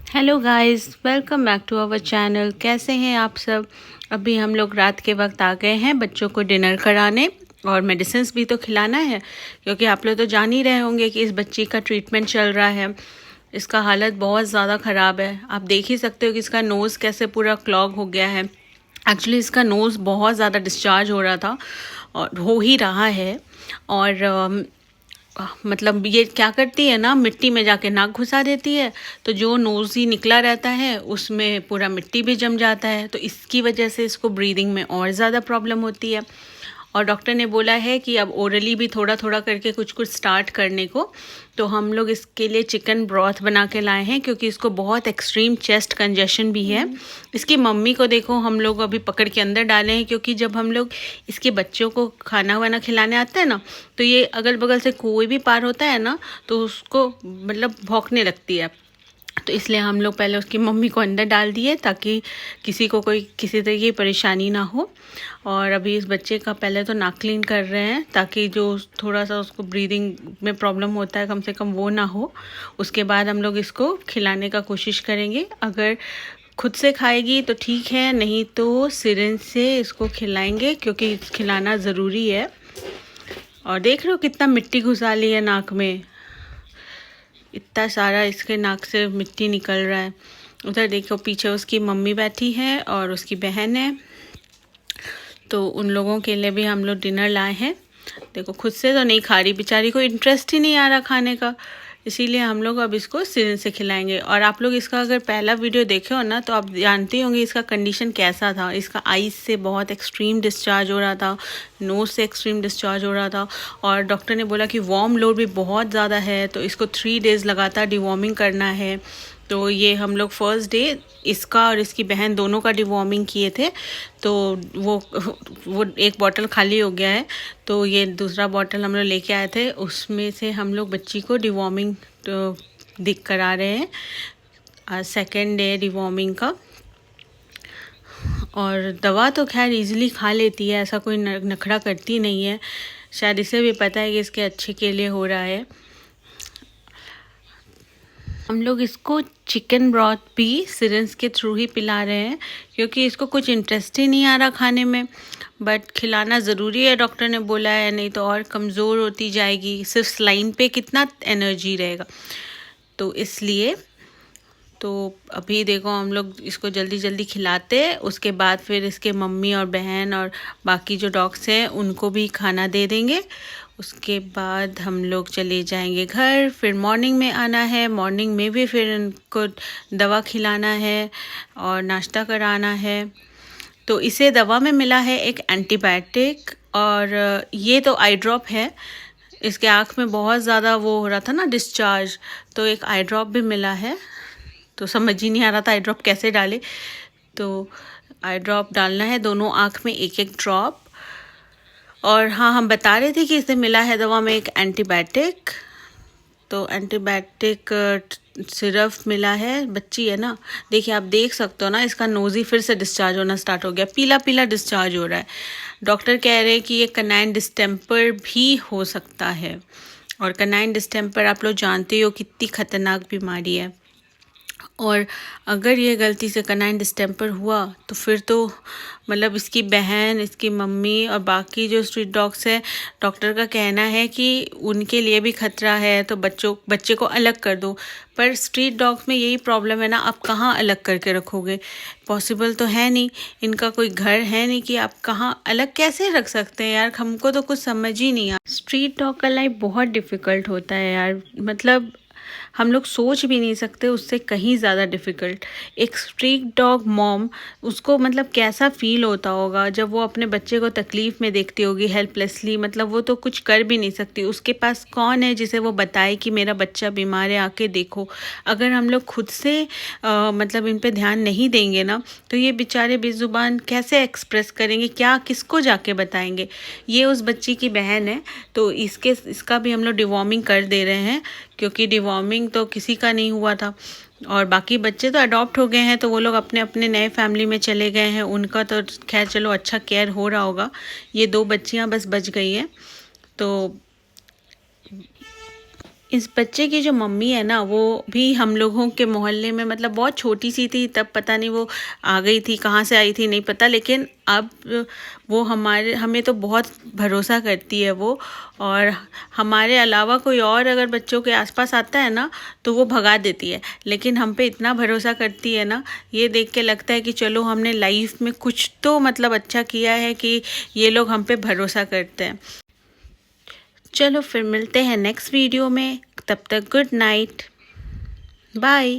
Hello guys, welcome back to our channel. कैसे हैं आप सब। अभी हम लोग रात के वक्त आ गए हैं बच्चों को डिनर कराने और मेडिसिन्स भी तो खिलाना है, क्योंकि आप लोग तो जान ही रहे होंगे कि इस बच्ची का ट्रीटमेंट चल रहा है। इसका हालत बहुत ज़्यादा ख़राब है। आप देख ही सकते हो कि इसका नोज़ कैसे पूरा क्लॉग हो गया है। एक्चुअली इसका नोज़ बहुत ज़्यादा डिस्चार्ज हो रहा था और हो ही रहा है। और मतलब ये क्या करती है ना, मिट्टी में जाके नाक घुसा देती है, तो जो नोज़ ही निकला रहता है उसमें पूरा मिट्टी भी जम जाता है, तो इसकी वजह से इसको ब्रीदिंग में और ज़्यादा प्रॉब्लम होती है। और डॉक्टर ने बोला है कि अब ओरली भी थोड़ा थोड़ा करके कुछ कुछ स्टार्ट करने को। तो हम लोग इसके लिए चिकन ब्रॉथ बना के लाए हैं, क्योंकि इसको बहुत एक्सट्रीम चेस्ट कंजेशन भी है। इसकी मम्मी को देखो हम लोग अभी पकड़ के अंदर डाले हैं, क्योंकि जब हम लोग इसके बच्चों को खाना वाना खिलाने आते हैं ना, तो ये अगल बगल से कोई भी पार होता है ना, तो उसको मतलब भौंकने लगती है। तो इसलिए हम लोग पहले उसकी मम्मी को अंदर डाल दिए, ताकि किसी को कोई किसी तरह की परेशानी ना हो। और अभी इस बच्चे का पहले तो नाक क्लीन कर रहे हैं, ताकि जो थोड़ा सा उसको ब्रीदिंग में प्रॉब्लम होता है कम से कम वो ना हो। उसके बाद हम लोग इसको खिलाने का कोशिश करेंगे। अगर खुद से खाएगी तो ठीक है, नहीं तो सिरिंज से इसको खिलाएंगे, क्योंकि खिलाना ज़रूरी है। और देख रहे हो कितना मिट्टी घुसा ली है नाक में, इतना सारा इसके नाक से मिट्टी निकल रहा है। उधर देखो पीछे उसकी मम्मी बैठी है और उसकी बहन है, तो उन लोगों के लिए भी हम लोग डिनर लाए हैं। देखो खुद से तो नहीं खा रही, बेचारी को इंटरेस्ट ही नहीं आ रहा खाने का, इसीलिए हम लोग अब इसको सिरिंज से खिलाएंगे। और आप लोग इसका अगर पहला वीडियो देखे हो ना, तो आप जानते होंगे इसका कंडीशन कैसा था। इसका आईज से बहुत एक्सट्रीम डिस्चार्ज हो रहा था, नोज़ से एक्सट्रीम डिस्चार्ज हो रहा था, और डॉक्टर ने बोला कि वार्म लोड भी बहुत ज़्यादा है, तो इसको 3 डेज़ लगातार डिवॉर्मिंग करना है। तो ये हम लोग फर्स्ट डे इसका और इसकी बहन दोनों का डिवॉर्मिंग किए थे, तो वो एक बॉटल खाली हो गया है, तो ये दूसरा बॉटल हम लोग लेके आए थे, उसमें से हम लोग बच्ची को डिवॉर्मिंग तो दिख करा रहे हैं। आज सेकेंड डे डिवॉर्मिंग का। और दवा तो खैर इजीली खा लेती है, ऐसा कोई नखरा करती नहीं है। शायद इसे भी पता है कि इसके अच्छे के लिए हो रहा है। हम लोग इसको चिकन ब्रॉथ भी सिरिंज के थ्रू ही पिला रहे हैं, क्योंकि इसको कुछ इंटरेस्ट ही नहीं आ रहा खाने में, बट खिलाना ज़रूरी है, डॉक्टर ने बोला है, नहीं तो और कमज़ोर होती जाएगी। सिर्फ स्लाइन पे कितना एनर्जी रहेगा, तो इसलिए तो अभी देखो हम लोग इसको जल्दी जल्दी खिलाते हैं, उसके बाद फिर इसके मम्मी और बहन और बाकी जो डॉग्स हैं उनको भी खाना दे देंगे। उसके बाद हम लोग चले जाएंगे घर। फिर मॉर्निंग में आना है, मॉर्निंग में भी फिर इनको दवा खिलाना है और नाश्ता कराना है। तो इसे दवा में मिला है एक एंटीबायोटिक, और ये तो आई ड्रॉप है। इसके आँख में बहुत ज़्यादा वो हो रहा था ना डिस्चार्ज, तो एक आई ड्रॉप भी मिला है। तो समझ ही नहीं आ रहा था आई ड्रॉप कैसे डाले, तो आई ड्रॉप डालना है दोनों आँख में एक एक ड्रॉप। और हाँ, हम बता रहे थे कि इसे मिला है दवा में एक एंटीबायोटिक, तो एंटीबायोटिक सिरप मिला है। बच्ची है ना, देखिए आप देख सकते हो ना, इसका नोज़ ही फिर से डिस्चार्ज होना स्टार्ट हो गया, पीला पीला डिस्चार्ज हो रहा है। डॉक्टर कह रहे हैं कि ये कनाइन डिस्टेम्पर भी हो सकता है, और कनाइन डिस्टेम्पर आप लोग जानते हो कितनी खतरनाक बीमारी है। और अगर ये गलती से कनाइन डिस्टेम्पर हुआ तो फिर तो मतलब इसकी बहन, इसकी मम्मी और बाकी जो स्ट्रीट डॉग्स हैं, डॉक्टर का कहना है कि उनके लिए भी खतरा है, तो बच्चे को अलग कर दो। पर स्ट्रीट डॉग्स में यही प्रॉब्लम है ना, आप कहाँ अलग करके रखोगे, पॉसिबल तो है नहीं, इनका कोई घर है नहीं कि आप कहाँ अलग कैसे रख सकते हैं यार, हमको तो कुछ समझ ही नहीं आता। स्ट्रीट डॉग का लाइफ बहुत डिफ़िकल्ट होता है यार, मतलब हम लोग सोच भी नहीं सकते, उससे कहीं ज़्यादा डिफ़िकल्ट। एक स्ट्रीट डॉग मॉम, उसको मतलब कैसा फ़ील होता होगा जब वो अपने बच्चे को तकलीफ़ में देखती होगी हेल्पलेसली, मतलब वो तो कुछ कर भी नहीं सकती, उसके पास कौन है जिसे वो बताए कि मेरा बच्चा बीमार है, आके देखो। अगर हम लोग खुद से मतलब इन पे ध्यान नहीं देंगे ना, तो ये बेचारे बेज़ुबान कैसे एक्सप्रेस करेंगे, क्या किसको जाके बताएंगे। ये उस बच्ची की बहन है, तो इसका भी हम लोग डिवॉर्मिंग कर दे रहे हैं, क्योंकि डिवॉर्मिंग तो किसी का नहीं हुआ था, और बाकी बच्चे तो अडॉप्ट हो गए हैं, तो वो लोग अपने अपने नए फैमिली में चले गए हैं, उनका तो खैर चलो अच्छा केयर हो रहा होगा। ये 2 बच्चियां बस बच गई हैं। तो इस बच्चे की जो मम्मी है ना, वो भी हम लोगों के मोहल्ले में, मतलब बहुत छोटी सी थी तब, पता नहीं वो आ गई थी, कहाँ से आई थी नहीं पता, लेकिन अब वो हमें तो बहुत भरोसा करती है वो। और हमारे अलावा कोई और अगर बच्चों के आसपास आता है ना, तो वो भगा देती है, लेकिन हम पे इतना भरोसा करती है ना, ये देख के लगता है कि चलो हमने लाइफ में कुछ तो मतलब अच्छा किया है कि ये लोग हम पे भरोसा करते हैं। चलो फिर मिलते हैं नेक्स्ट वीडियो में, तब तक गुड नाइट, बाय।